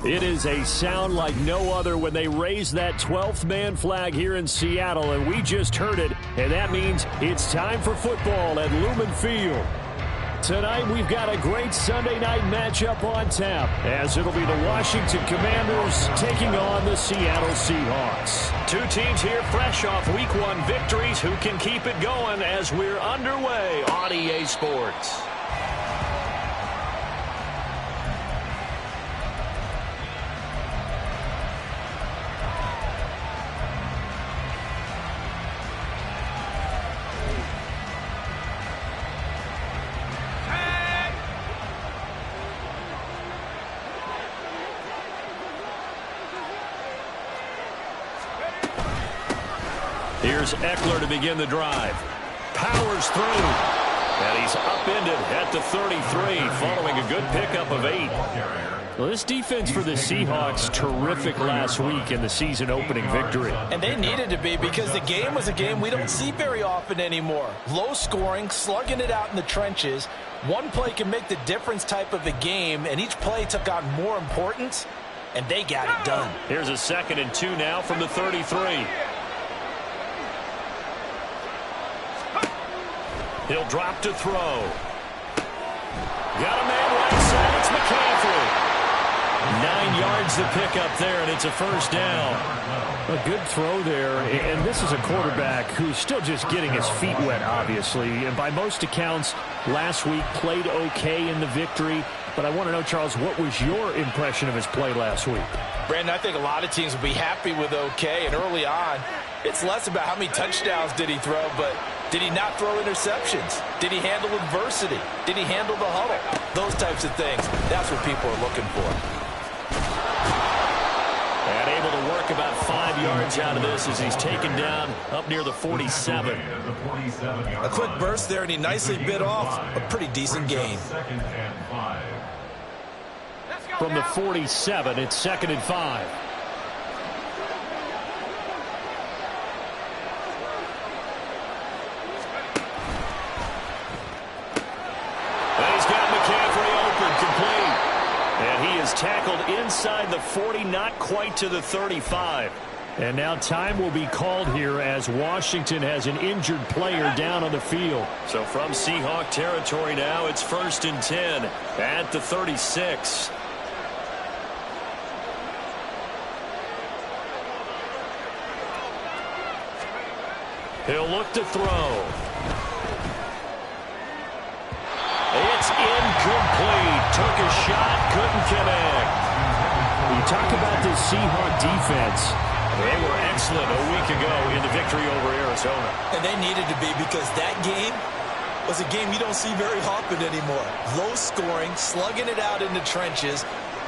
It is a sound like no other when they raise that 12th man flag here in Seattle, and we just heard it, and that means it's time for football at Lumen Field. Tonight, we've got a great Sunday night matchup on tap, as it'll be the Washington Commanders taking on the Seattle Seahawks. Two teams here fresh off Week 1 victories. Who can keep it going as we're underway on EA Sports? Here's Eckler to begin the drive. Powers through. And he's upended at the 33 following a good pickup of 8. Well, this defense for the Seahawks, terrific last week in the season opening victory. And they needed to be because the game was a game we don't see very often anymore. Low scoring, slugging it out in the trenches. One play can make the difference type of a game, and each play took on more importance, and they got it done. Here's a 2nd and 2 now from the 33. He'll drop to throw. Got a man right side. It's McCaffrey. 9 yards to pick up there, and it's a first down. A good throw there, and this is a quarterback who's still just getting his feet wet, obviously. And by most accounts, last week played okay in the victory. But I want to know, Charles, what was your impression of his play last week? Brandon, I think a lot of teams will be happy with okay, and early on, it's less about how many touchdowns did he throw, but did he not throw interceptions? Did he handle adversity? Did he handle the huddle? Those types of things. That's what people are looking for. And able to work about 5 yards out of this as he's taken down up near the 47. A quick burst there, and he nicely bit off a pretty decent gain. From the 47, it's 2nd and 5. Tackled inside the 40, not quite to the 35. And now time will be called here as Washington has an injured player down on the field. So from Seahawk territory now, it's 1st and 10 at the 36. He'll look to throw. It's incomplete. Took a shot, couldn't connect. You talk about this Seahawk defense. They were excellent a week ago in the victory over Arizona. And they needed to be because that game was a game you don't see very often anymore. Low scoring, slugging it out in the trenches.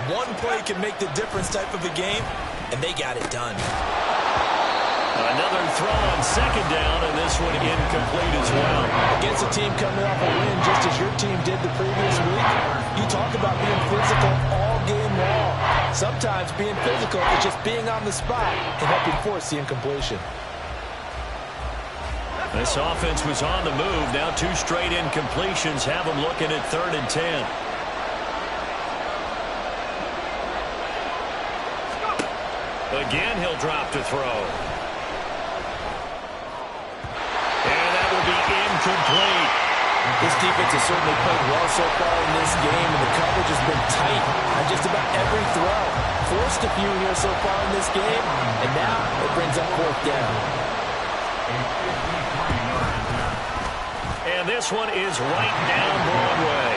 One play can make the difference type of a game, and they got it done. Another throw on 2nd down, and this one incomplete as well. Against a team coming off a win, just as your team did the previous week, you talk about being physical all game long. Sometimes being physical is just being on the spot and helping force the incompletion. This offense was on the move. Now 2 straight incompletions have them looking at 3rd and 10. Again, he'll drop to throw. Incomplete. This defense has certainly played well so far in this game, and the coverage has been tight on just about every throw. Forced a few here so far in this game, and now it brings up 4th down. And this one is right down Broadway.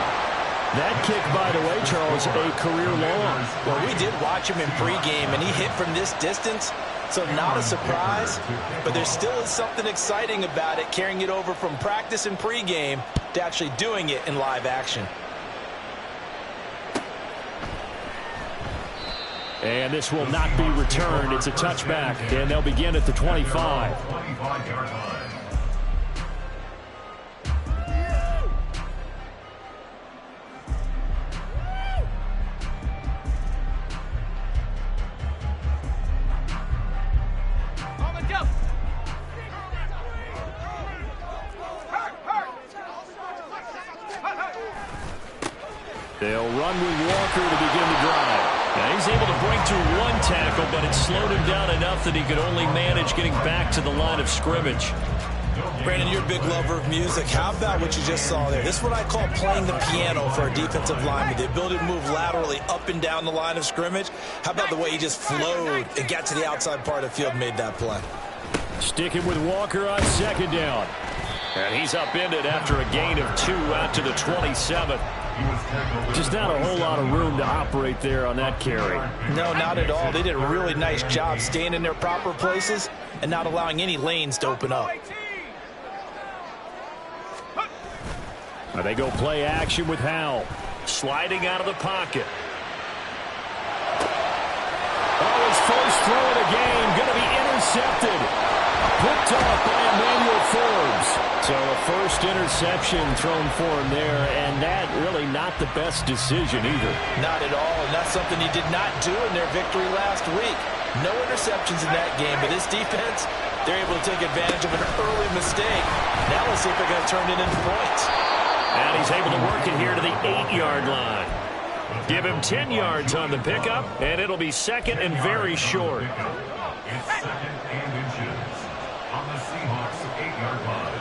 That kick, by the way, Charles, a career long. Well, we did watch him in pregame, and he hit from this distance. So not a surprise, but there still is something exciting about it, carrying it over from practice and pregame to actually doing it in live action. And this will not be returned. It's a touchback, and they'll begin at the 25. They'll run with Walker to begin the drive. Now he's able to break through one tackle, but it slowed him down enough that he could only manage getting back to the line of scrimmage. Brandon, you're a big lover of music. How about what you just saw there? This is what I call playing the piano for a defensive lineman. The ability to move laterally up and down the line of scrimmage. How about the way he just flowed and got to the outside part of the field and made that play? Sticking with Walker on second down. And he's upended after a gain of 2 out to the 27. Just not a whole lot of room to operate there on that carry. No, not at all. They did a really nice job staying in their proper places and not allowing any lanes to open up. They go play action with Howell. Sliding out of the pocket. Oh, his first throw of the game going to be intercepted. Picked off by Emmanuel Forbes. So a first interception thrown for him there, and that really not the best decision either. Not at all, and that's something he did not do in their victory last week. No interceptions in that game, but this defense, they're able to take advantage of an early mistake. Now let's see if they're going to turn it into points. And he's able to work it here to the 8-yard line. Give him 10 yards on the pickup, and it'll be second and very short. It's second and inches on the Seahawks 8-yard line.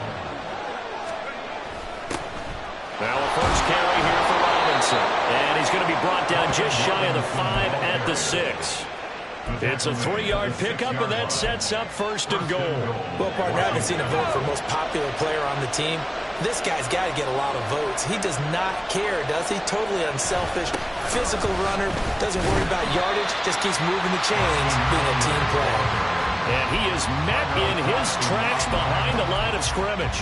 Now a first carry here for Robinson. And he's going to be brought down just shy of the 5 at the 6. It's a 3-yard pickup, and that sets up first and goal. Well, partner, I haven't seen a vote for most popular player on the team. This guy's got to get a lot of votes. He does not care, does he? Totally unselfish, physical runner, doesn't worry about yardage, just keeps moving the chains, being a team player. And he is met in his tracks behind the line of scrimmage.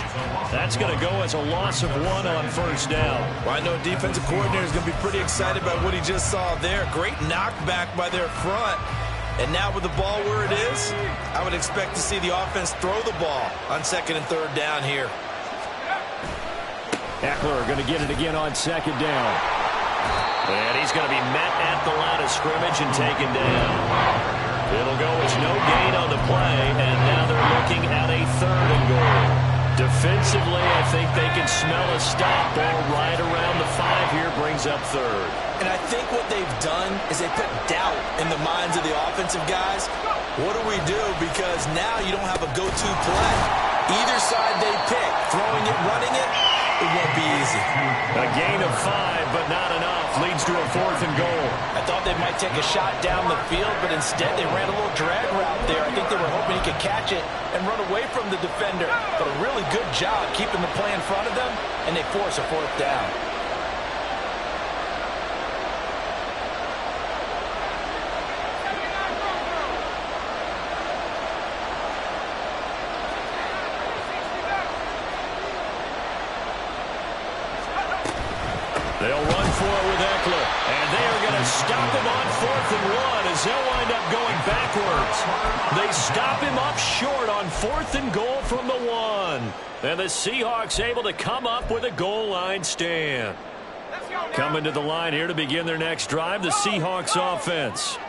That's going to go as a loss of 1 on first down. Well, I know defensive coordinator is going to be pretty excited about what he just saw there. Great knockback by their front. And now with the ball where it is, I would expect to see the offense throw the ball on second and third down here. Eckler going to get it again on second down. And he's going to be met at the line of scrimmage and taken down. It'll go as no gain on the play, and now they're looking at a third and goal. Defensively, I think they can smell a stop ball right around the 5 here, brings up third. And I think what they've done is they put doubt in the minds of the offensive guys. What do we do? Because now you don't have a go-to play. Either side they pick, throwing it, running it, it won't be easy. A gain of 5, but not enough. Leads to a fourth and goal. I thought they might take a shot down the field, but instead they ran a little drag route there. I think they were hoping he could catch it and run away from the defender. But a really good job keeping the play in front of them, and they force a fourth down. They'll run for it with Eckler, and they are going to stop him on 4th and 1 as they'll wind up going backwards. They stop him up short on 4th and goal from the 1. And the Seahawks able to come up with a goal line stand. Coming to the line here to begin their next drive, the Seahawks offense.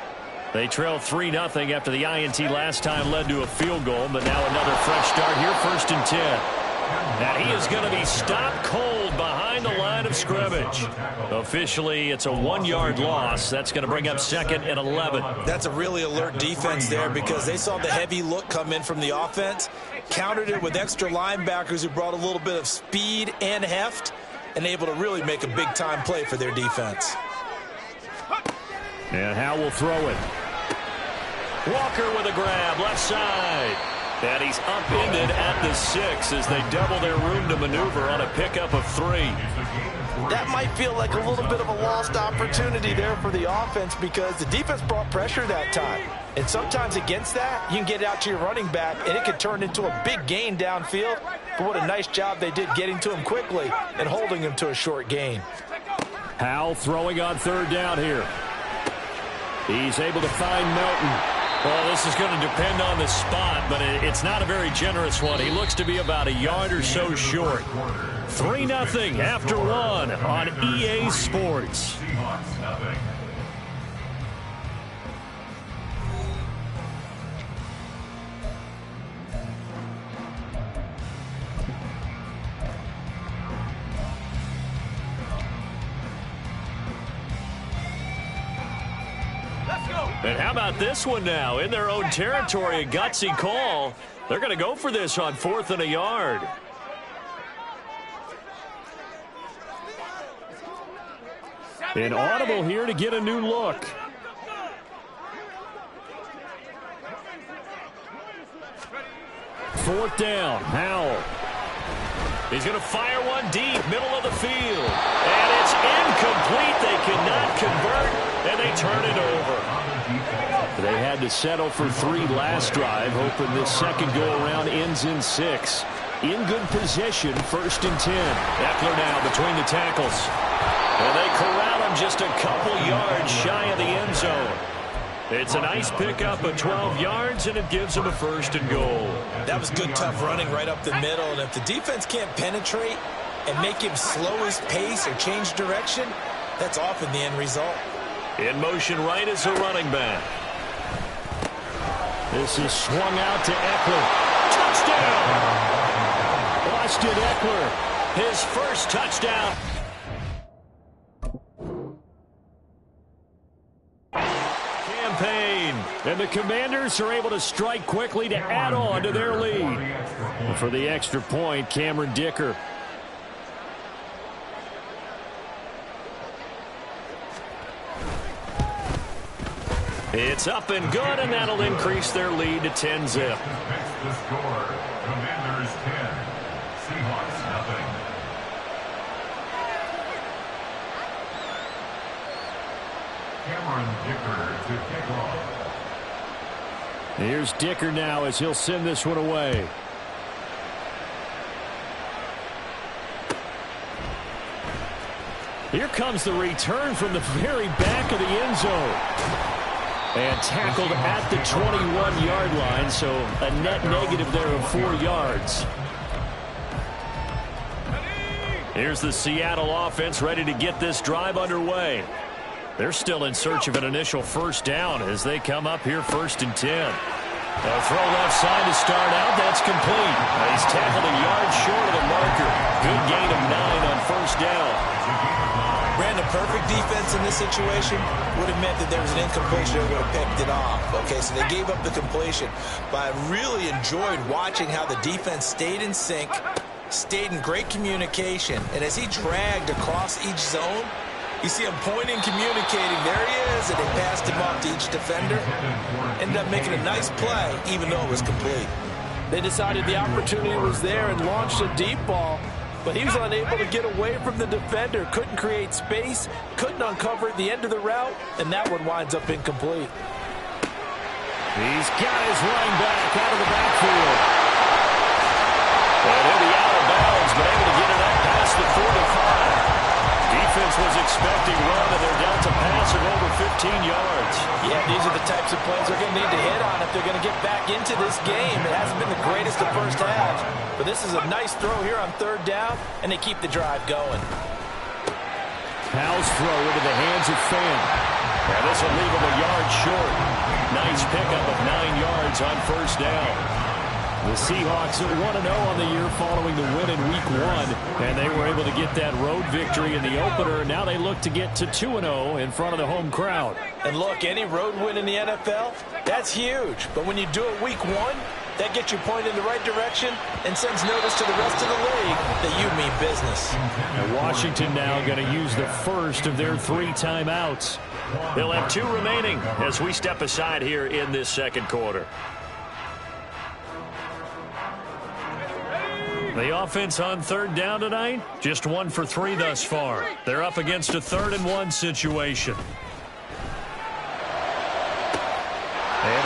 They trail 3-0 after the INT last time led to a field goal, but now another fresh start here, 1st and 10. And he is going to be stopped cold behind the line of scrimmage. Officially, it's a 1-yard loss. That's going to bring up 2nd and 11. That's a really alert defense there because they saw the heavy look come in from the offense, countered it with extra linebackers who brought a little bit of speed and heft, and able to really make a big-time play for their defense. And Howell will throw it. Walker with a grab, left side. And he's upended at the 6 as they double their room to maneuver on a pickup of 3. That might feel like a little bit of a lost opportunity there for the offense because the defense brought pressure that time. And sometimes against that, you can get it out to your running back, and it could turn into a big gain downfield. But what a nice job they did getting to him quickly and holding him to a short gain. Howell throwing on 3rd down here. He's able to find Melton. Well, this is going to depend on the spot, but it's not a very generous one. He looks to be about a yard or so short. 3-0 after 1 on EA Sports. And how about this one now? In their own territory, a gutsy call. They're going to go for this on 4th and a yard. An audible here to get a new look. Fourth down, Howell. He's going to fire one deep, middle of the field. And it's incomplete. They cannot convert, and they turn it over. They had to settle for 3 last drive, hoping this second go-around ends in 6. In good position, 1st and 10. Eckler now between the tackles. And they corral him just a couple yards shy of the end zone. It's a nice pickup of 12 yards, and it gives him a 1st and goal. That was good, tough running right up the middle. And if the defense can't penetrate and make him slow his pace or change direction, that's often the end result. In motion right is a running back. This is swung out to Eckler. Touchdown! Austin Eckler, his first touchdown. And the Commanders are able to strike quickly to add on to their lead. And for the extra point, Cameron Dicker. It's up and good, and that'll increase their lead to 10-zip. Next to score, Commanders 10, Seahawks nothing. Cameron Dicker to kick off. Here's Dicker now as he'll send this one away. Here comes the return from the very back of the end zone. And tackled at the 21-yard line, so a net negative there of 4 yards. Here's the Seattle offense ready to get this drive underway. They're still in search of an initial 1st down as they come up here 1st and 10. A throw left side to start out. That's complete. He's tackled a yard short of the marker. Good gain of 9 on 1st down. Brandon, perfect defense in this situation would have meant that there was an incompletion that would have picked it off. Okay, so they gave up the completion. But I really enjoyed watching how the defense stayed in sync, stayed in great communication, and as he dragged across each zone, you see him pointing, communicating. There he is, and they passed him off to each defender. Ended up making a nice play, even though it was complete. They decided the opportunity was there and launched a deep ball, but he was unable to get away from the defender. Couldn't create space, couldn't uncover at the end of the route, and that one winds up incomplete. He's got his running back out of the backfield. And he'll be out of bounds, but able to get it up past the 45. Defense was expecting run, and they're down to pass of over 15 yards. Yeah, these are the types of plays they're going to need to hit on if they're going to get back into this game. It hasn't been the greatest of first halves, but this is a nice throw here on 3rd down, and they keep the drive going. Powell's throw into the hands of Fant. And this will leave him a yard short. Nice pickup of 9 yards on 1st down. The Seahawks at 1-0 on the year following the win in Week 1, and they were able to get that road victory in the opener. Now they look to get to 2-0 in front of the home crowd. And look, any road win in the NFL, that's huge. But when you do it Week 1, that gets you pointed in the right direction and sends notice to the rest of the league that you mean business. And Washington now going to use the first of their 3 timeouts. They'll have 2 remaining as we step aside here in this second quarter. The offense on 3rd down tonight, just 1 for 3 thus far. They're up against a 3rd and 1 situation. Able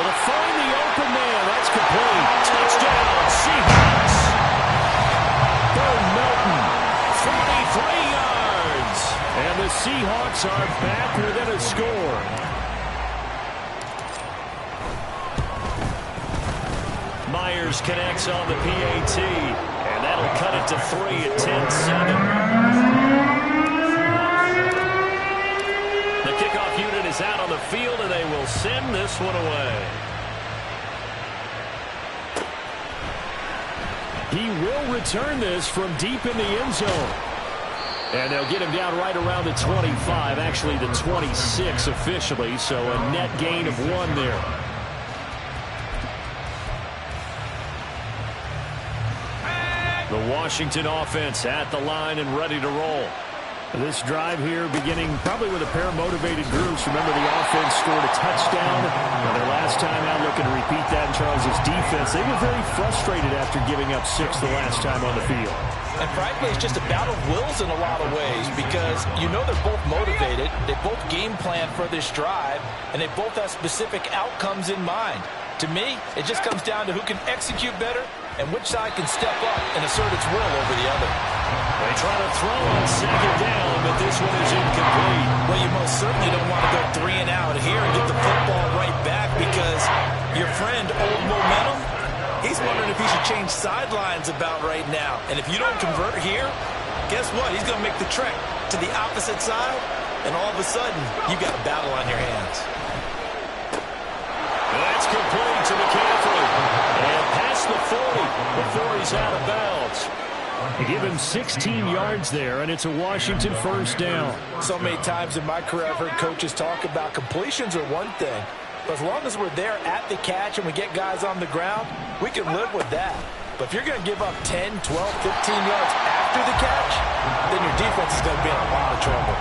to find the open man. That's complete. Touchdown, Seahawks. Third Melton, 43 yards. And the Seahawks are back within a score. Myers connects on the PAT. And that'll cut it to 3 at 10-7. The kickoff unit is out on the field, and they will send this one away. He will return this from deep in the end zone. And they'll get him down right around the 25, actually the 26 officially, so a net gain of 1 there. The Washington offense at the line and ready to roll. This drive here beginning probably with a pair of motivated groups. Remember, the offense scored a touchdown. Now their last time out, looking to repeat that in Charles's defense. They were very frustrated after giving up 6 the last time on the field. And frankly, it's just a battle of wills in a lot of ways because you know they're both motivated. They both game plan for this drive, and they both have specific outcomes in mind. To me, it just comes down to who can execute better and which side can step up and assert its will over the other. They try to throw on 2nd down, but this one is incomplete. Well, you most certainly don't want to go 3 and out here and get the football right back because your friend, Old Momentum, he's wondering if he should change sidelines about right now. And if you don't convert here, guess what? He's going to make the trek to the opposite side, and all of a sudden, you've got a battle on your hands. That's complete to McCaffrey. And past the 40 before he's out of bounds. They give him 16 yards there, and it's a Washington 1st down. So many times in my career I've heard coaches talk about completions are one thing. But as long as we're there at the catch and we get guys on the ground, we can live with that. But if you're going to give up 10, 12, 15 yards after the catch, then your defense is going to be in a lot of trouble.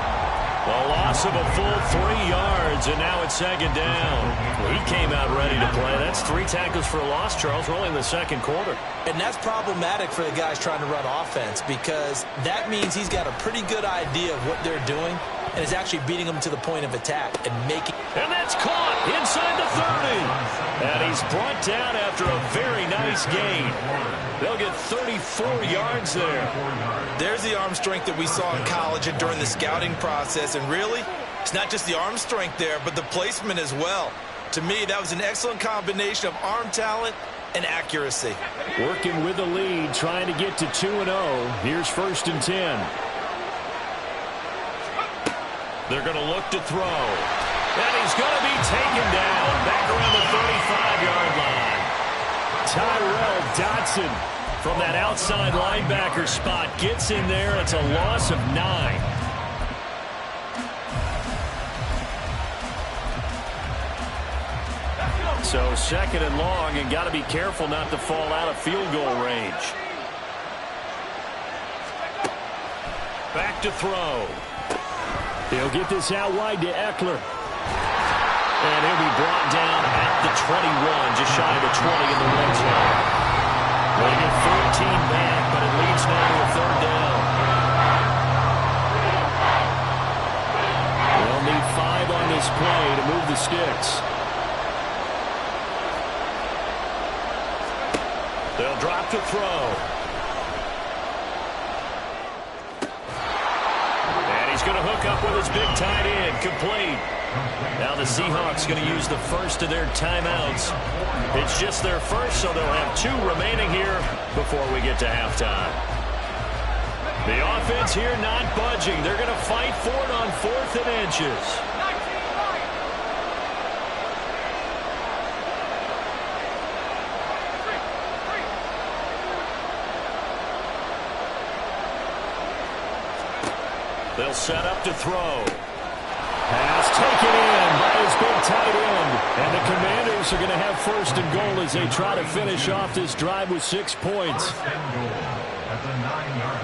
A loss of a full 3 yards, and now it's 2nd down. He came out ready to play. That's 3 tackles for a loss, Charles, rolling in the 2nd quarter. And that's problematic for the guys trying to run offense because that means he's got a pretty good idea of what they're doing and is actually beating them to the point of attack and making. And that's caught inside the 30. And he's brought down after a very nice gain. They'll get 34 yards there. There's the arm strength that we saw in college and during the scouting process. And really, it's not just the arm strength there, but the placement as well. To me, that was an excellent combination of arm talent and accuracy. Working with the lead, trying to get to 2-0. Here's 1st and 10. They're going to look to throw. And he's going to be taken down back around the 35-yard line. Tyrell Dotson from that outside linebacker spot gets in there. It's a loss of 9. So 2nd and long, and got to be careful not to fall out of field goal range. Back to throw. He'll get this out wide to Eckler. And he'll be brought down at the 21, just shy of the 20 in the red zone. They get 14 back, but it leads now to a 3rd down. They'll need 5 on this play to move the sticks. They'll drop to throw. And he's going to hook up with his big tight end, complete. Now the Seahawks going to use the first of their timeouts. It's just their first, so they'll have 2 remaining here before we get to halftime. The offense here not budging. They're going to fight for it on 4th and inches. They'll set up to throw. Pass taken in by his big tight end. And the Commanders are going to have 1st and goal as they try to finish off this drive with 6 points. First and goal at the 9-yard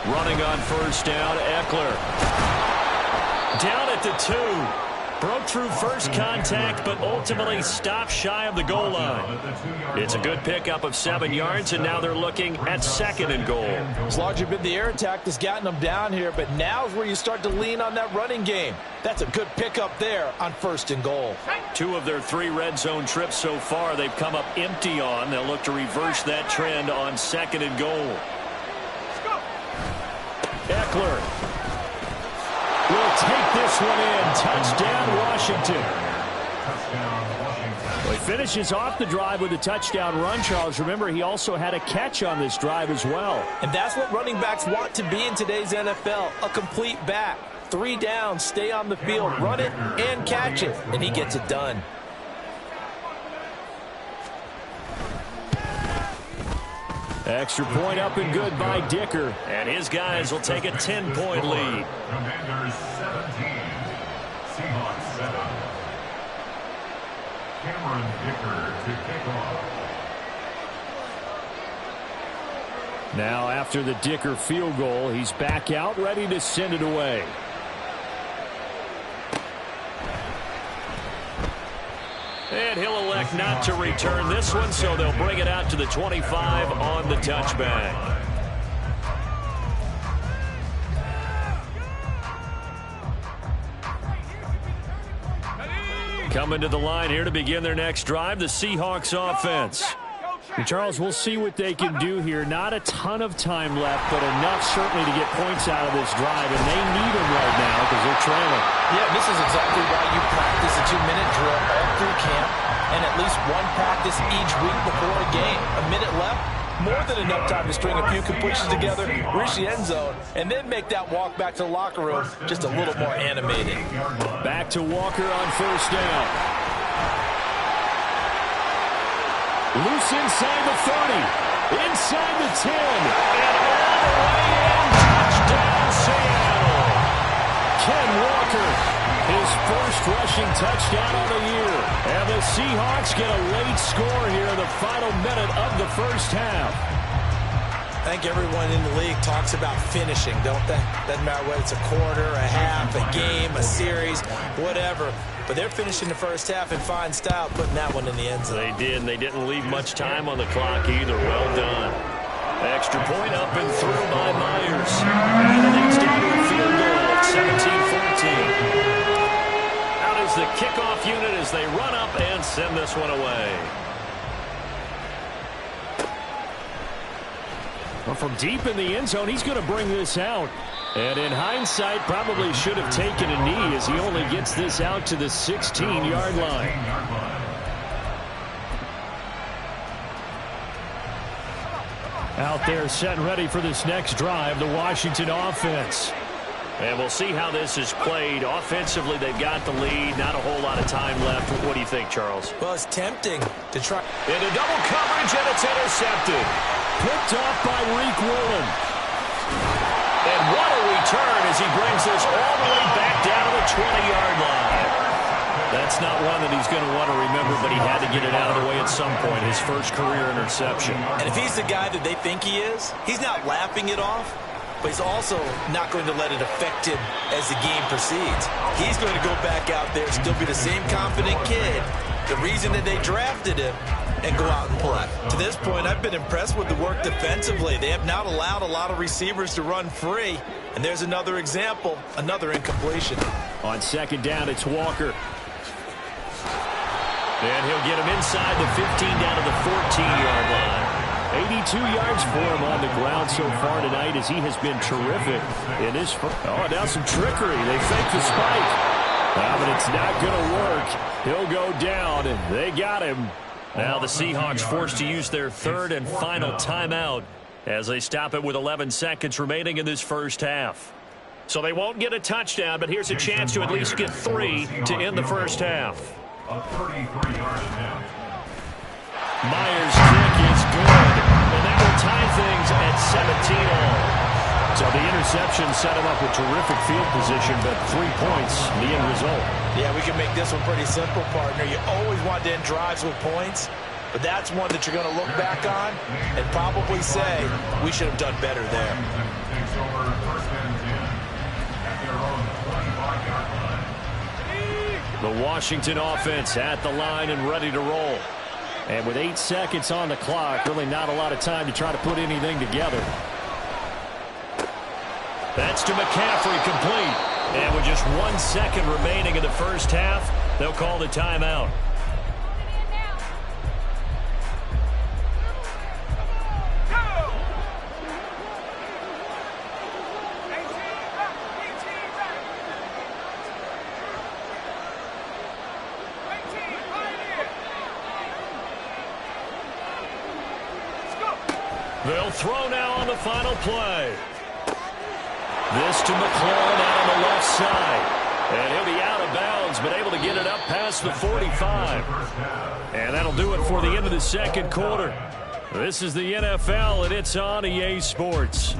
line. Running on 1st down, Eckler. Down at the 2. Broke through first contact, but ultimately stopped shy of the goal line. It's a good pickup of 7 yards, and now they're looking at 2nd and goal. It's largely been the air attack that's gotten them down here, but now is where you start to lean on that running game. That's a good pickup there on 1st and goal. 2 of their 3 red zone trips so far they've come up empty on. They'll look to reverse that trend on 2nd and goal. Eckler will take this one in. Touchdown, Washington. Well, he finishes off the drive with a touchdown run, Charles. Remember, he also had a catch on this drive as well. And that's what running backs want to be in today's NFL, a complete back. 3 downs, stay on the field, run it, and catch it. And he gets it done. Extra point up and good by Dicker. And his guys will take a 10-point lead. Commanders 17, Seahawks 7. Cameron Dicker to kick off. Now after the Dicker field goal, he's back out ready to send it away. And he'll elect not to return this one, so they'll bring it out to the 25 on the touchback. Coming to the line here to begin their next drive, the Seahawks offense. And Charles, we'll see what they can do here. Not a ton of time left, but enough certainly to get points out of this drive, and they need them right now because they're trailing. Yeah, this is exactly why you practice a 2-minute drill all through camp and at least one practice each week before a game. A minute left, more than enough time to string a few completions together, reach the end zone, and then make that walk back to the locker room just a little more animated. Back to Walker on first down. Loose inside the 30, inside the 10, and all the way in. Touchdown, Seattle. Ken Walker, his first rushing touchdown of the year. And the Seahawks get a late score here in the final minute of the first half. I think everyone in the league talks about finishing, don't they? Doesn't matter whether it's a quarter, a half, a game, a series, whatever. But they're finishing the first half in fine style, putting that one in the end zone. They did, and they didn't leave much time on the clock either. Well done. Extra point up and through by Myers. And it leads down to a field goal at 17-14. Out is the kickoff unit as they run up and send this one away. Well, from deep in the end zone, he's going to bring this out. And in hindsight, probably should have taken a knee as he only gets this out to the 16-yard line. Out there set and ready for this next drive, the Washington offense. And we'll see how this is played. Offensively, they've got the lead. Not a whole lot of time left. What do you think, Charles? Well, it's tempting to try. Into double coverage, and it's intercepted. Picked off by Reek Woolen. And what a return as he brings this all the way back down to the 20-yard line. That's not one that he's going to want to remember, but he had to get it out of the way at some point. His first career interception. And if he's the guy that they think he is, he's not laughing it off, but he's also not going to let it affect him as the game proceeds. He's going to go back out there, still be the same confident kid, the reason that they drafted him, and go out and play. To this point, I've been impressed with the work defensively. They have not allowed a lot of receivers to run free. And there's another example, another incompletion. On second down, it's Walker. And he'll get him inside the 15 down to the 14-yard line. 82 yards for him on the ground so far tonight as he has been terrific in his first. Oh, now some trickery. They fake the spike. But it's not going to work. He'll go down, and they got him. Now the Seahawks forced to use their third and final timeout as they stop it with 11 seconds remaining in this first half. So they won't get a touchdown, but here's a chance to at least get 3 to end the first half. A 33-yard attempt. Myers' kick is good, and that will tie things at 17-all. So the interception set him up with terrific field position, but 3 points, the end result. Yeah, we can make this one pretty simple, partner. You always want to end drives with points, but that's one that you're going to look back on and probably say, we should have done better there. Takes over first and 10 at their own 25-yard line. The Washington offense at the line and ready to roll. And with 8 seconds on the clock, really not a lot of time to try to put anything together. That's to McCaffrey, complete. And with just 1 second remaining in the first half, they'll call the timeout. They'll throw now on the final play. This to McLaurin out on the left side. And he'll be out of bounds, but able to get it up past the 45. And that'll do it for the end of the second quarter. This is the NFL, and it's on EA Sports.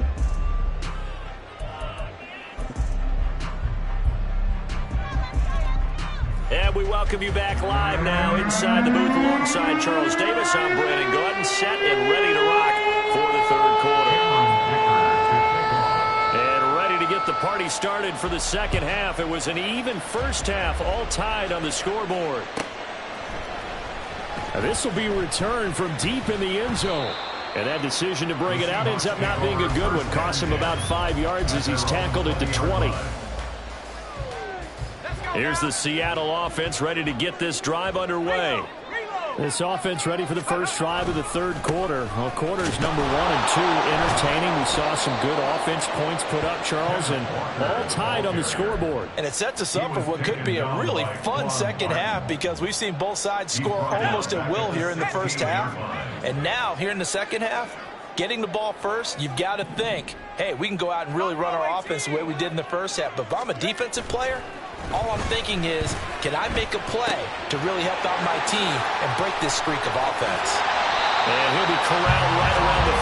And we welcome you back live now inside the booth alongside Charles Davis. I'm Brandon Gordon, set and ready to rock for the third quarter. And ready to get the party started for the second half. It was an even first half, all tied on the scoreboard. This will be returned from deep in the end zone. And that decision to bring it out ends up not being a good one. Cost him about 5 yards as he's tackled at the 20. Here's the Seattle offense ready to get this drive underway. This offense ready for the first drive of the third quarter. Well, quarters number 1 and 2 entertaining. We saw some good offense points put up, Charles, and all tied on the scoreboard. And it sets us up for what could be a really fun second half because we've seen both sides score almost at will here in the first half. And now, here in the second half, getting the ball first, you've got to think, hey, we can go out and really run our offense the way we did in the first half. But if I'm a defensive player, all I'm thinking is, can I make a play to really help out my team and break this streak of offense? And he'll be corralled right around the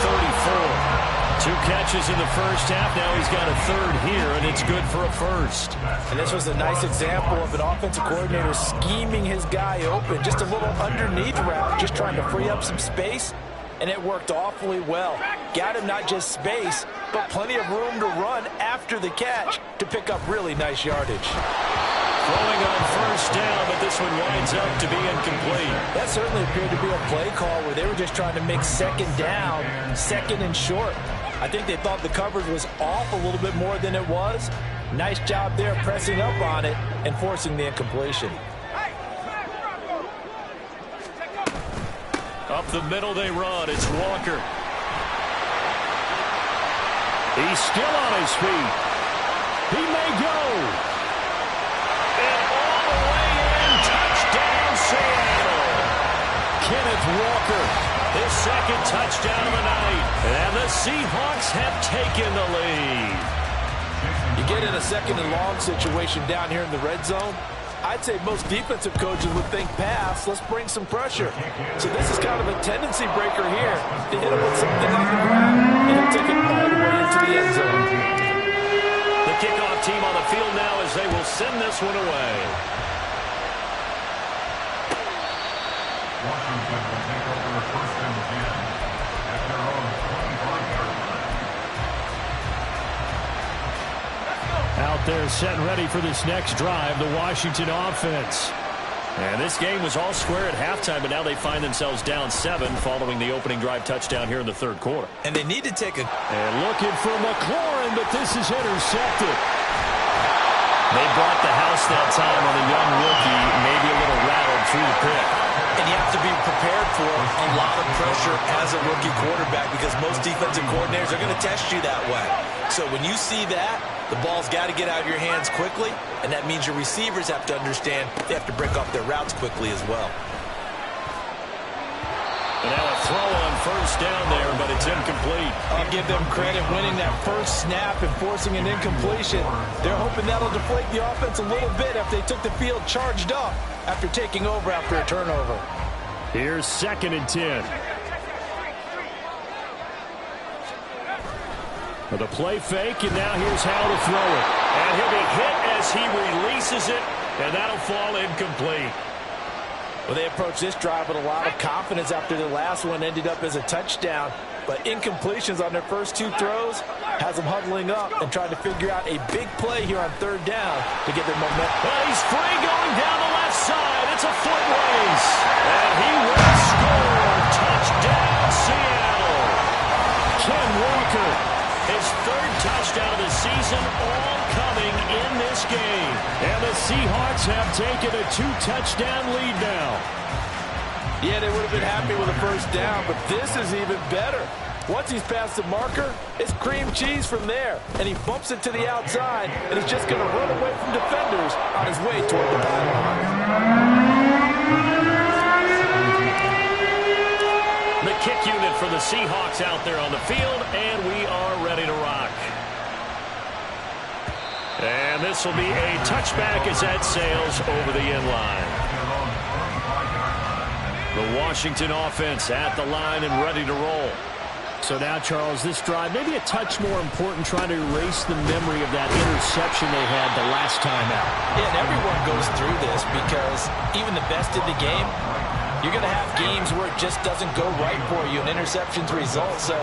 34. 2 catches in the first half. Now he's got a third here, and it's good for a first. And this was a nice example of an offensive coordinator scheming his guy open. Just a little underneath route, just trying to free up some space. And it worked awfully well. Got him not just space, but plenty of room to run after the catch to pick up really nice yardage. Throwing on first down, but this one winds up to be incomplete. That certainly appeared to be a play call where they were just trying to make second down, second and short. I think they thought the coverage was off a little bit more than it was. Nice job there pressing up on it and forcing the incompletion. Up the middle they run. It's Walker. He's still on his feet. He may go. And all the way in. Touchdown, Seattle. Kenneth Walker, his second touchdown of the night. And the Seahawks have taken the lead. You get in a second and long situation down here in the red zone. I'd say most defensive coaches would think pass, let's bring some pressure. So this is kind of a tendency breaker here to hit him with something on the ground, and he'll take it all the way into the end zone. The kickoff team on the field now as they will send this one away. Washington will take over first and 10 at their own 25-yard line. Out there set and ready for this next drive, the Washington offense. And this game was all square at halftime, but now they find themselves down 7 following the opening drive touchdown here in the third quarter. And they need to take a... And looking for McLaurin, but this is intercepted. They brought the house that time on a young rookie, maybe a little rattled through the pick. And you have to be prepared for a lot of pressure as a rookie quarterback because most defensive coordinators are going to test you that way. So when you see that, the ball's got to get out of your hands quickly, and that means your receivers have to understand they have to break off their routes quickly as well. And now a throw on first down there, but it's incomplete. I'll give them credit winning that first snap and forcing an incompletion. They're hoping that'll deflate the offense a little bit after they took the field charged up after taking over after a turnover. Here's 2nd and 10. The play fake, and now here's how to throw it. And he'll be hit as he releases it, and that'll fall incomplete. Well, they approached this drive with a lot of confidence after the last one ended up as a touchdown. But incompletions on their first 2 throws has them huddling up and trying to figure out a big play here on third down to get their momentum. Well, he's free going down the left side. It's a foot race. And he will score. Touchdown, Seattle. Ken Walker, his 3rd touchdown of the season, all coming in this game. And the Seahawks have taken a 2-touchdown lead now. Yeah, they would have been happy with a first down, but this is even better. Once he's past the marker, it's cream cheese from there. And he bumps it to the outside, and he's just going to run away from defenders on his way toward the pylon. The kick unit for the Seahawks out there on the field, and we are ready to rock. And this will be a touchback as that sails over the end line. The Washington offense at the line and ready to roll. So now, Charles, this drive maybe a touch more important, trying to erase the memory of that interception they had the last time out. Yeah, and everyone goes through this because even the best in the game, you're going to have games where it just doesn't go right for you, and interceptions result. So,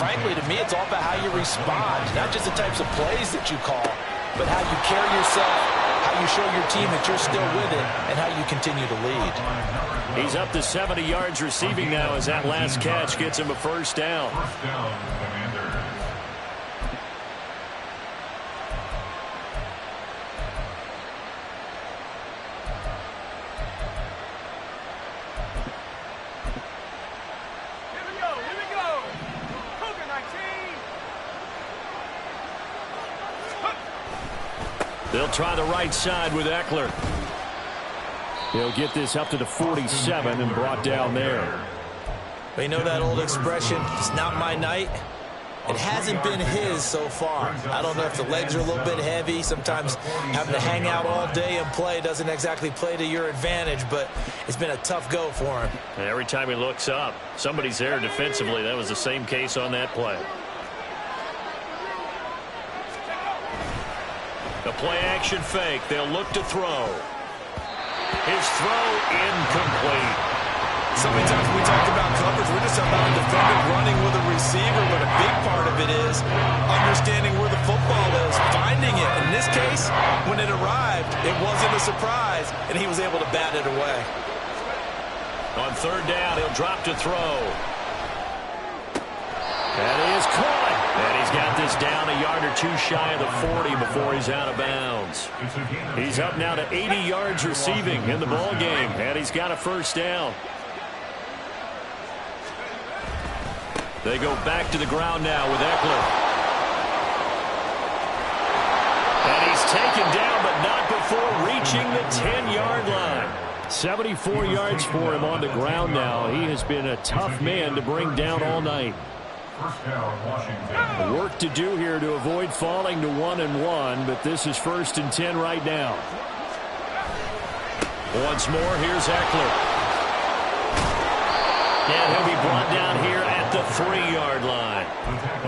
frankly, to me, it's all about how you respond, not just the types of plays that you call, but how you carry yourself, how you show your team that you're still with it, and how you continue to lead. He's up to 70 yards receiving now as that last catch gets him a first down. First down, Commanders. Here we go. Cougar 19. They'll try the right side with Eckler. He'll get this up to the 47 and brought down there. But you know that old expression, it's not my night? It hasn't been his so far. I don't know if the legs are a little bit heavy. Sometimes having to hang out all day and play doesn't exactly play to your advantage, but it's been a tough go for him. And every time he looks up, somebody's there defensively. That was the same case on that play. The play action fake. They'll look to throw. His throw incomplete. So many times we talked about coverage, we're just about a defender running with a receiver, but a big part of it is understanding where the football is, finding it. In this case, when it arrived, it wasn't a surprise, and he was able to bat it away. On third down, he'll drop to throw. That is caught. And he's got this down a yard or two shy of the 40 before he's out of bounds. He's up now to 80 yards receiving in the ball game, and he's got a first down. They go back to the ground now with Eckler. And he's taken down, but not before reaching the 10-yard line. 74 yards for him on the ground now. He has been a tough man to bring down all night. First down, Washington. Work to do here to avoid falling to 1-1, but this is 1st and 10 right now. Once more, here's Eckler. And he'll be brought down here at the 3-yard line.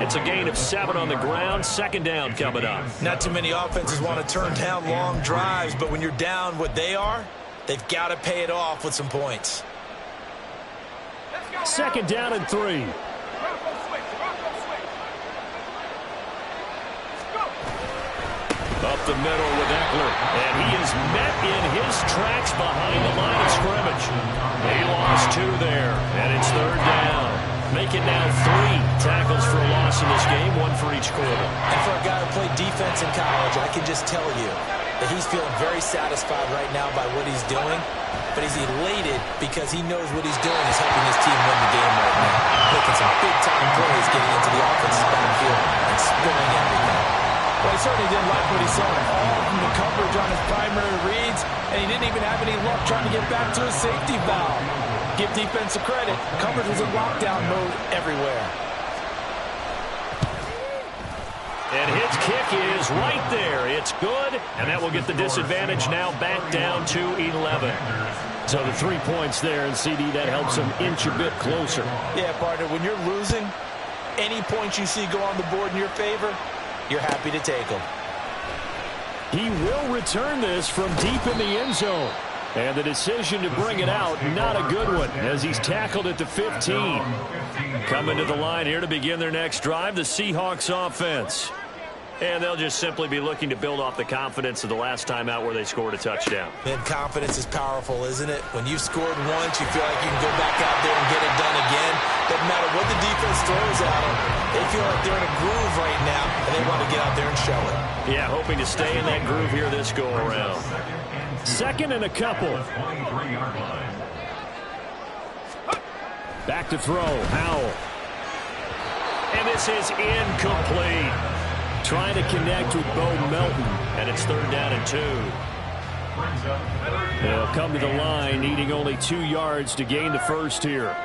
It's a gain of 7 on the ground. Second down coming up. Not too many offenses want to turn down long drives, but when you're down what they are, they've got to pay it off with some points. Second down and 3. Up the middle with Eckler, and he is met in his tracks behind the line of scrimmage. He lost 2 there, and it's third down. Making now 3 tackles for a loss in this game, 1 for each quarter. And for a guy who played defense in college, I can just tell you that he's feeling very satisfied right now by what he's doing, but he's elated because he knows what he's doing is helping his team win the game right now. Making some big-time plays getting into the offensive backfield and spilling everything. Well, he certainly didn't like what he saw all from the coverage on his primary reads, and he didn't even have any luck trying to get back to his safety valve. Give defense a credit. Coverage was in lockdown mode everywhere. And his kick is right there. It's good, and that will get the disadvantage now back down to 11. So the 3 points there, and CD, that helps him inch a bit closer. Yeah, partner, when you're losing, any points you see go on the board in your favor, you're happy to take them. He will return this from deep in the end zone. And the decision to bring it out, not a good one, as he's tackled at the 15. Coming to the line here to begin their next drive, the Seahawks offense. And they'll just simply be looking to build off the confidence of the last time out where they scored a touchdown. And confidence is powerful, isn't it? When you've scored once, you feel like you can go back out there and get it done again. Doesn't matter what the defense throws at them. They feel like they're in a groove right now, and they want to get out there and show it. Yeah, hoping to stay in that groove here this go-around. Second and a couple. Back to throw, Howell. And this is incomplete. Trying to connect with Bo Melton, and it's third down and 2. They'll come to the line, needing only 2 yards to gain the first here.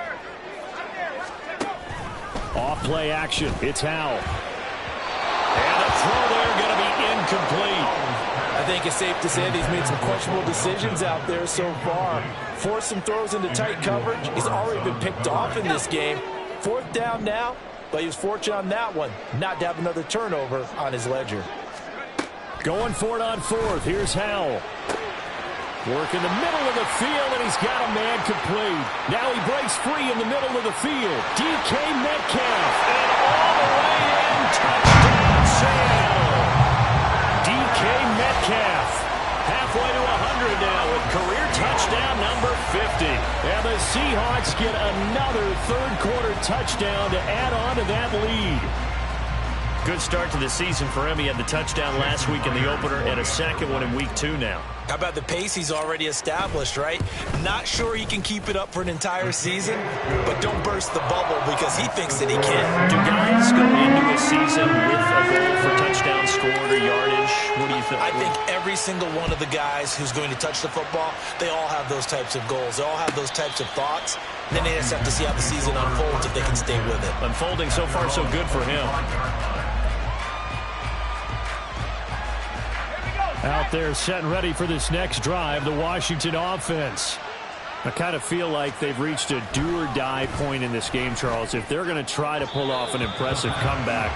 Off play action, it's Howell. And the throw there going to be incomplete. I think it's safe to say that he's made some questionable decisions out there so far. Forced some throws into tight coverage. He's already been picked off in this game. 4th down now, but he was fortunate on that one not to have another turnover on his ledger. Going for it on 4th. Here's Howell. Work in the middle of the field, and he's got a man complete. Now he breaks free in the middle of the field. DK Metcalf, and all the way in. Touchdown, Seattle. DK Metcalf, halfway to 100 now with career touchdown number 50. And the Seahawks get another third-quarter touchdown to add on to that lead. Good start to the season for him. He had the touchdown last week in the opener and a second one in week 2 now. How about the pace he's already established, right? Not sure he can keep it up for an entire season, but don't burst the bubble because he thinks that he can. Do guys go into a season with a goal for touchdown scored or yardage? What do you think? I think every single one of the guys who's going to touch the football, they all have those types of goals. They all have those types of thoughts. Then they just have to see how the season unfolds if they can stay with it. Unfolding so far so good for him. Out there set and ready for this next drive, the Washington offense. I kind of feel like they've reached a do-or-die point in this game, Charles. If they're going to try to pull off an impressive comeback,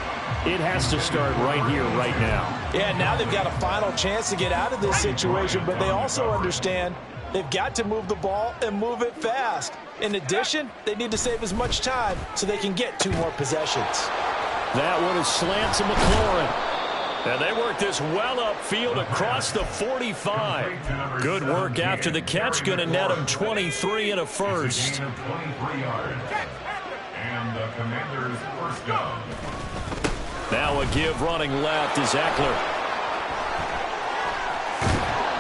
it has to start right here, right now. Yeah, now they've got a final chance to get out of this situation, but they also understand they've got to move the ball and move it fast. In addition, they need to save as much time so they can get 2 more possessions. That one is slant to McLaurin. And they work this well upfield across the 45. Good work after the catch. Going to net him 23 and a first. And the Commanders' first down. Now a give running left is Eckler.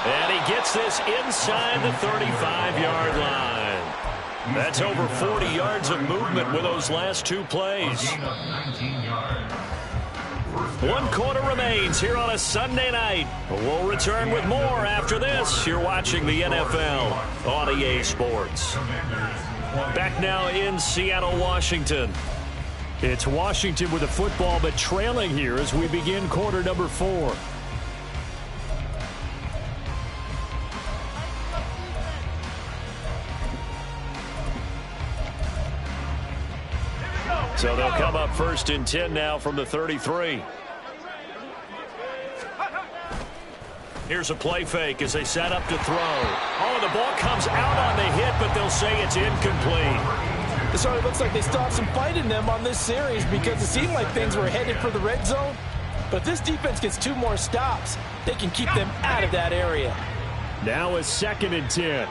And he gets this inside the 35-yard line. That's over 40 yards of movement with those last 2 plays. 19 yards. 1 quarter remains here on a Sunday night. We'll return with more after this. You're watching the NFL on EA Sports. Back now in Seattle, Washington. It's Washington with the football, but trailing here as we begin quarter number 4. So they'll come up 1st and 10 now from the 33. Here's a play fake as they set up to throw. Oh, the ball comes out on the hit, but they'll say it's incomplete. It already looks like they still have some fight in them on this series because it seemed like things were headed for the red zone. But if this defense gets 2 more stops, they can keep them out of that area. Now a 2nd and 10.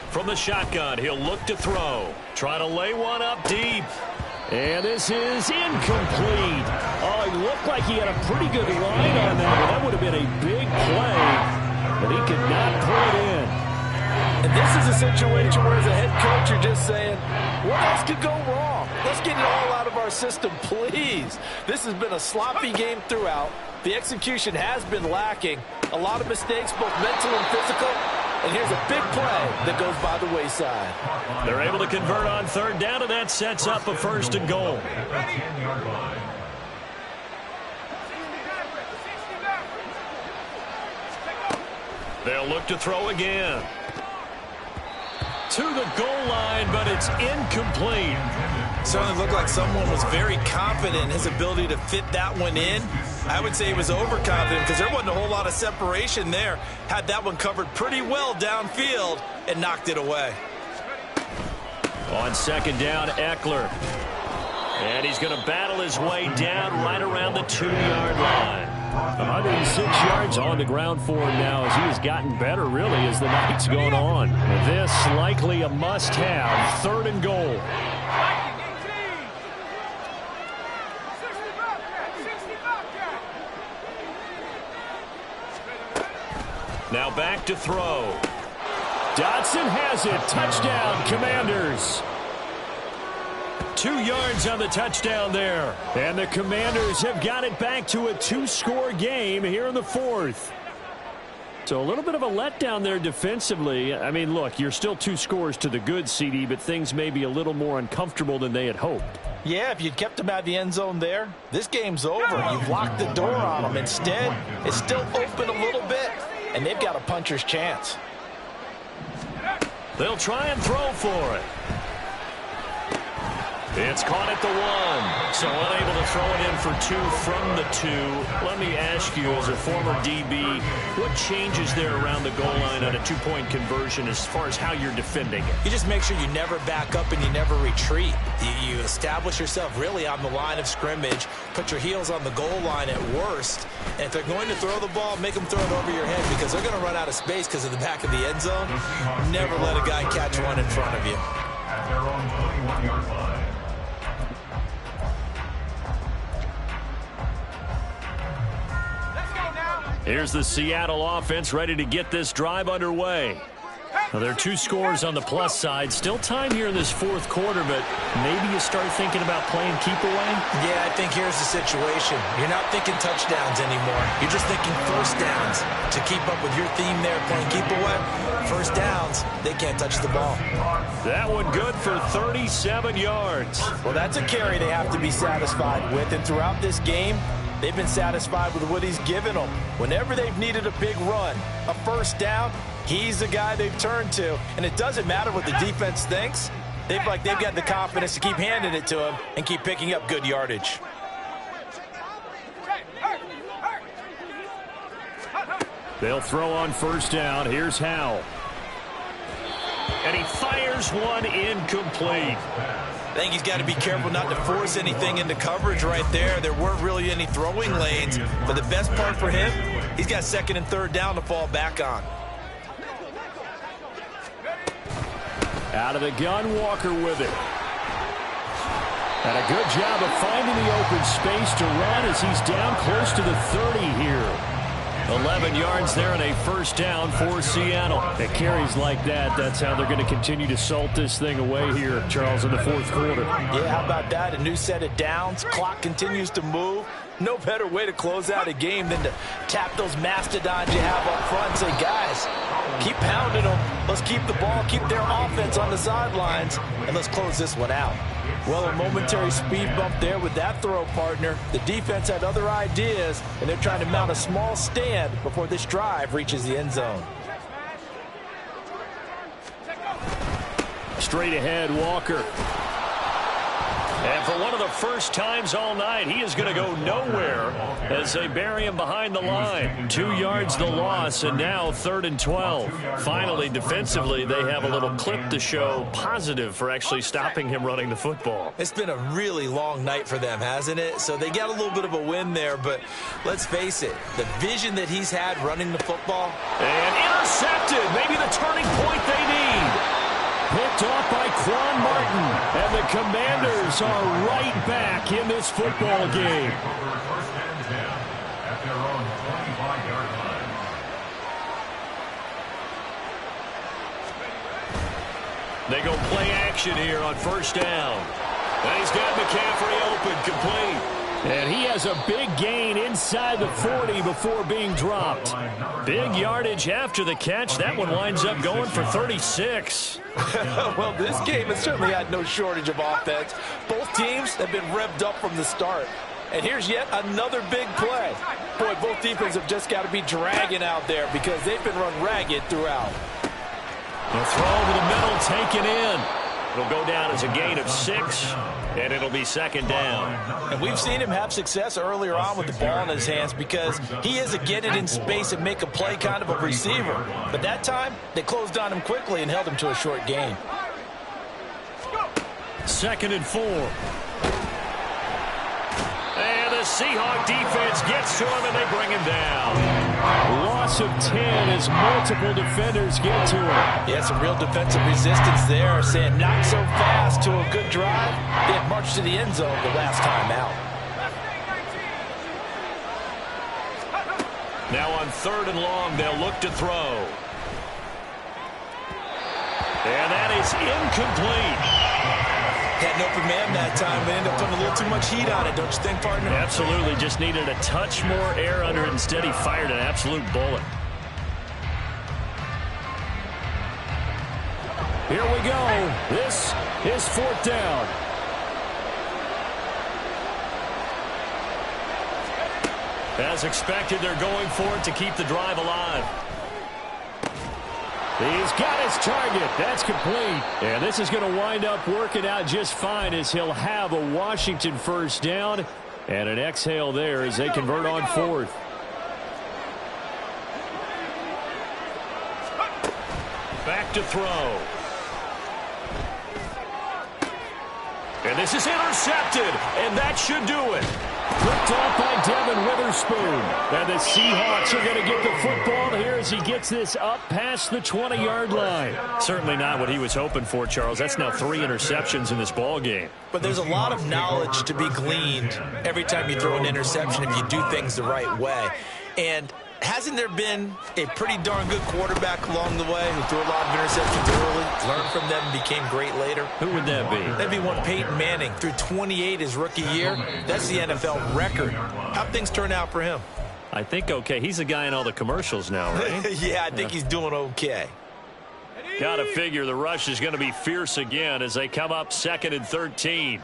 From the shotgun, he'll look to throw. Try to lay one up deep. And this is incomplete. Oh, it looked like he had a pretty good line on that, but that would have been a big play. But he could not pull it in. And this is a situation where as a head coach you're just saying, what else could go wrong? Let's get it all out of our system, please. This has been a sloppy game throughout. The execution has been lacking. A lot of mistakes, both mental and physical. And here's a big play that goes by the wayside. They're able to convert on 3rd down, and that sets up a 1st and goal. They'll look to throw again. To the goal line, but it's incomplete. Certainly looked like someone was very confident in his ability to fit that one in. I would say he was overconfident because there wasn't a whole lot of separation there. Had that one covered pretty well downfield and knocked it away. On 2nd down, Eckler. And he's going to battle his way down right around the 2-yard line. 106 yards on the ground for him now as he has gotten better, really, as the night's gone on. This likely a must-have. 3rd and goal. Now back to throw. Dotson has it. Touchdown, Commanders. 2 yards on the touchdown there. And the Commanders have got it back to a 2-score game here in the 4th. So a little bit of a letdown there defensively. I mean, look, you're still 2 scores to the good, CD, but things may be a little more uncomfortable than they had hoped. Yeah, if you'd kept him out of the end zone there, this game's over. You've locked the door on him. Instead, it's still open a little bit, and they've got a puncher's chance. They'll try and throw for it. It's caught at the 1, so unable to throw it in for 2 from the 2. Let me ask you, as a former DB, what changes there around the goal line on a 2-point conversion as far as how you're defending it? You just make sure you never back up and you never retreat. You establish yourself really on the line of scrimmage, put your heels on the goal line at worst, and if they're going to throw the ball, make them throw it over your head because they're going to run out of space because of the back of the end zone. Never let a guy catch one in front of you. At their own 21-yard line. Here's the Seattle offense ready to get this drive underway. Well, there are 2 scores on the plus side. Still time here in this 4th quarter, but maybe you start thinking about playing keep away? Yeah, I think here's the situation. You're not thinking touchdowns anymore. You're just thinking first downs. To keep up with your theme there, playing keep away, first downs, they can't touch the ball. That one good for 37 yards. Well, that's a carry they have to be satisfied with, and throughout this game, they've been satisfied with what he's given them. Whenever they've needed a big run, a first down, he's the guy they've turned to. And it doesn't matter what the defense thinks. They've got the confidence to keep handing it to him and keep picking up good yardage. They'll throw on first down. Here's Howell. And he fires one incomplete. I think he's got to be careful not to force anything into coverage right there. There weren't really any throwing lanes. But the best part for him, he's got 2nd and 3rd down to fall back on. Out of the gun, Walker with it. And a good job of finding the open space to run as he's down close to the 30 here. 11 yards there and a first down for Seattle. It carries like that. That's how they're going to continue to salt this thing away here, Charles, in the 4th quarter. Yeah, how about that? A new set of downs. Clock continues to move. No better way to close out a game than to tap those mastodons you have up front and say, guys, keep pounding them. Let's keep the ball, keep their offense on the sidelines, and let's close this one out. Well, a momentary speed bump there with that throw, partner. The defense had other ideas, and they're trying to mount a small stand before this drive reaches the end zone. Straight ahead, Walker. And for one of the first times all night, he is going to go nowhere as they bury him behind the line. 2 yards the loss, and now 3rd and 12. Finally, defensively, they have a little clip to show positive for actually stopping him running the football. It's been a really long night for them, hasn't it? So they got a little bit of a win there, but let's face it, the vision that he's had running the football. And intercepted, maybe the turning point they need. Picked off by Quan Martin, and the Commanders are right back in this football game. First and 10 at their own 25-yard line. They go play action here on first down. And he's got McCaffrey open, complete. And he has a big gain inside the 40 before being dropped. Big yardage after the catch. That one winds up going for 36. Well, this game has certainly had no shortage of offense. Both teams have been revved up from the start. And here's yet another big play. Boy, both defenses have just got to be dragging out there because they've been run ragged throughout. The throw over the middle, taken in. It'll go down as a gain of 6, and it'll be 2nd down. And we've seen him have success earlier on with the ball in his hands because he is a get it in space and make a play kind of a receiver. But that time, they closed on him quickly and held him to a short gain. 2nd and 4. And the Seahawk defense gets to him, and they bring him down. Loss of 10 as multiple defenders get to him. Yeah, some real defensive resistance there, saying not so fast to a good drive. They had marched to the end zone the last time out. Now on 3rd and long, they'll look to throw. And that is incomplete. Had an open man that time. They ended up putting a little too much heat on it, don't you think, partner? Absolutely. Just needed a touch more air under it. Instead, he fired an absolute bullet. Here we go. This is 4th down. As expected, they're going for it to keep the drive alive. He's got his target. That's complete. And this is going to wind up working out just fine as he'll have a Washington first down. And an exhale there as they convert on fourth. Back to throw. And this is intercepted. And that should do it. Flipped off by Devin Witherspoon. And the Seahawks are going to get the football here as he gets this up past the 20-yard line. Certainly not what he was hoping for, Charles. That's now 3 interceptions in this ball game. But there's a lot of knowledge to be gleaned every time you throw an interception if you do things the right way. And hasn't there been a pretty darn good quarterback along the way who threw a lot of interceptions early, learned from them, and became great later? Who would that be? That'd be one Peyton Manning. Threw 28 his rookie year. That's the NFL record. How'd things turn out for him? I think okay. He's the guy in all the commercials now, right? Yeah, I think he's doing okay. Got to figure the rush is going to be fierce again as they come up 2nd and 13.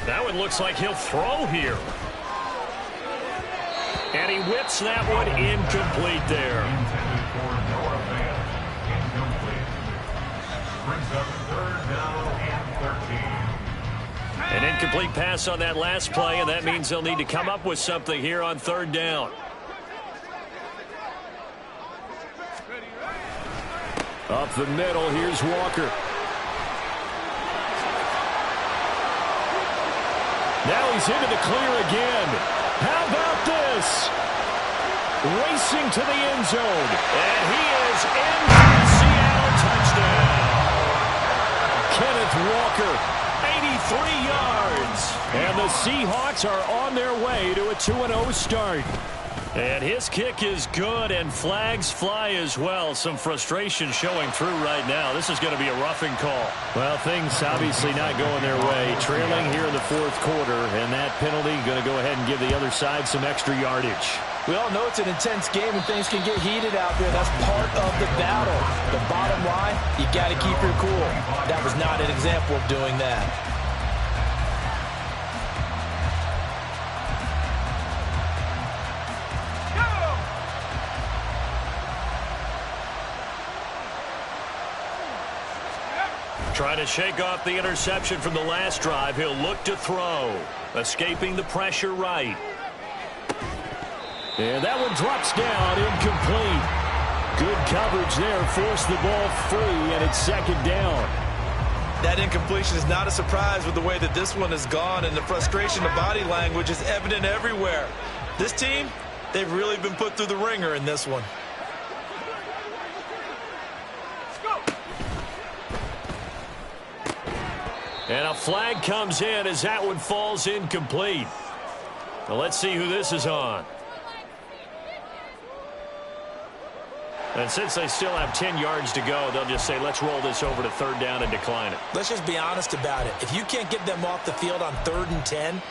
That one looks like he'll throw here. And he whips that one incomplete there. Intended for Noah Van. Incomplete. Brings up 3rd down and 13. An incomplete pass on that last play, and that means they'll need to come up with something here on 3rd down. Up the middle, here's Walker. Now he's into the clear again. How about this? Racing to the end zone. And he is in for the Seattle touchdown. Kenneth Walker, 83 yards. And the Seahawks are on their way to a 2-0 start. And his kick is good, and flags fly as well. Some frustration showing through right now. This is going to be a roughing call. Well, things obviously not going their way. Trailing here in the 4th quarter, and that penalty going to go ahead and give the other side some extra yardage. We all know it's an intense game and things can get heated out there. That's part of the battle. The bottom line, you got to keep your cool. That was not an example of doing that. Trying to shake off the interception from the last drive. He'll look to throw. Escaping the pressure right. And that one drops down, incomplete. Good coverage there, forced the ball free, and it's 2nd down. That incompletion is not a surprise with the way that this one has gone, and the frustration, the body language is evident everywhere. This team, they've really been put through the ringer in this one. And a flag comes in as that one falls incomplete. Now let's see who this is on. And since they still have 10 yards to go, they'll just say, let's roll this over to 3rd down and decline it. Let's just be honest about it. If you can't get them off the field on 3rd and 10,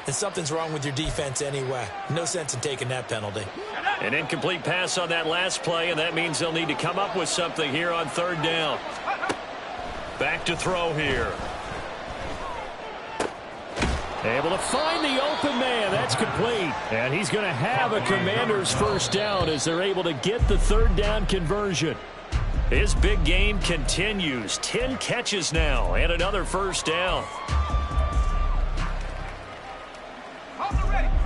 then something's wrong with your defense anyway. No sense in taking that penalty. An incomplete pass on that last play, and that means they'll need to come up with something here on 3rd down. Back to throw here. Able to find the open man. That's complete. And he's going to have a Commander's first down as they're able to get the 3rd down conversion. His big game continues. 10 catches now and another first down.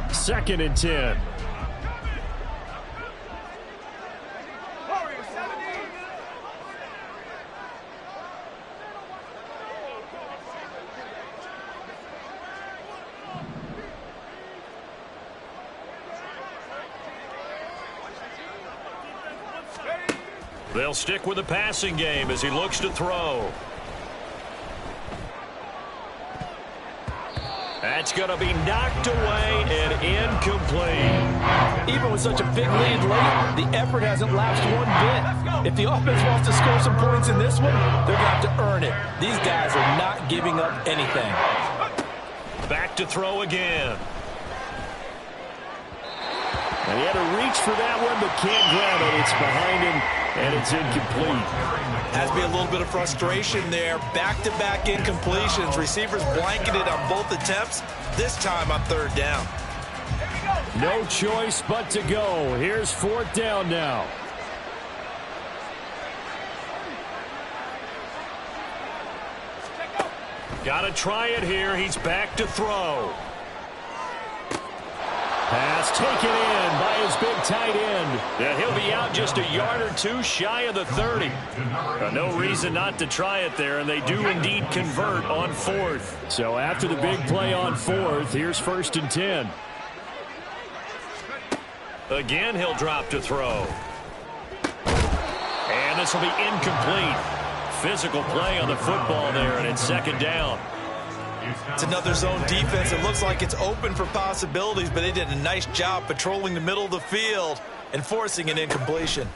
2nd and 10. They'll stick with the passing game as he looks to throw. That's going to be knocked away and incomplete. Even with such a big lead late, the effort hasn't lapsed one bit. If the offense wants to score some points in this one, they're going to have to earn it. These guys are not giving up anything. Back to throw again. And he had to reach for that one, but can't grab it. It's behind him And it's incomplete. Has to be a little bit of frustration there. Back-to-back incompletions. Receivers blanketed on both attempts, this time on third down. No choice but to go. Here's fourth down now. Got to try it here. He's back to throw. Pass taken in by his big tight end. And he'll be out just a yard or two shy of the 30. No reason not to try it there, and they do indeed convert on fourth. So after the big play on fourth, here's 1st and 10. Again, he'll drop to throw. And this will be incomplete. Physical play on the football there, and it's 2nd down. It's another zone defense. It looks like it's open for possibilities, but they did a nice job patrolling the middle of the field and forcing an incompletion.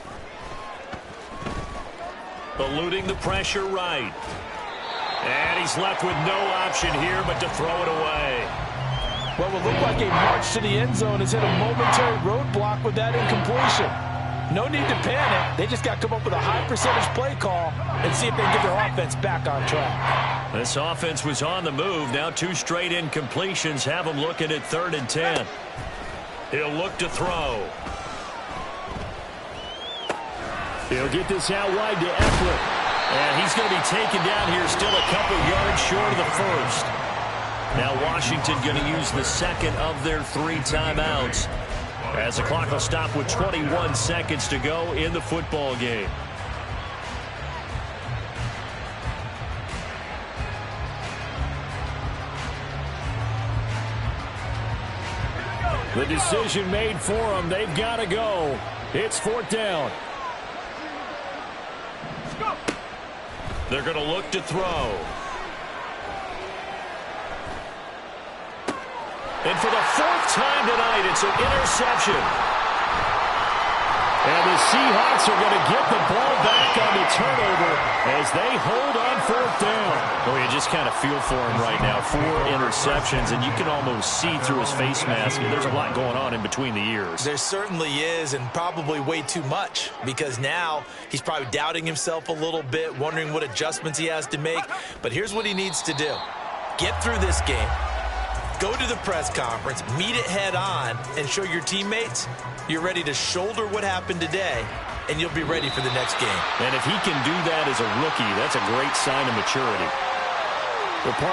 Eluding the pressure right. And he's left with no option here but to throw it away. What will look like a march to the end zone has hit a momentary roadblock with that incompletion. No need to panic. They just got to come up with a high percentage play call and see if they can get their offense back on track. This offense was on the move. Now 2 straight incompletions have them looking at 3rd and 10. He'll look to throw. He'll get this out wide to Eckler. And he's going to be taken down here still a couple yards short of the first. Now Washington going to use the second of their 3 timeouts, as the clock will stop with 21 seconds to go in the football game. The decision made for them. They've got to go. It's 4th down. They're going to look to throw. And for the 4th time tonight, it's an interception. And the Seahawks are going to get the ball back on the turnover as they hold on 4th down. Well, you just kind of feel for him right now. 4 interceptions, and you can almost see through his face mask. There's a lot going on in between the ears. There certainly is, and probably way too much, because now he's probably doubting himself a little bit, wondering what adjustments he has to make. But here's what he needs to do. Get through this game. Go to the press conference, meet it head on, and show your teammates you're ready to shoulder what happened today, and you'll be ready for the next game. And if he can do that as a rookie, that's a great sign of maturity.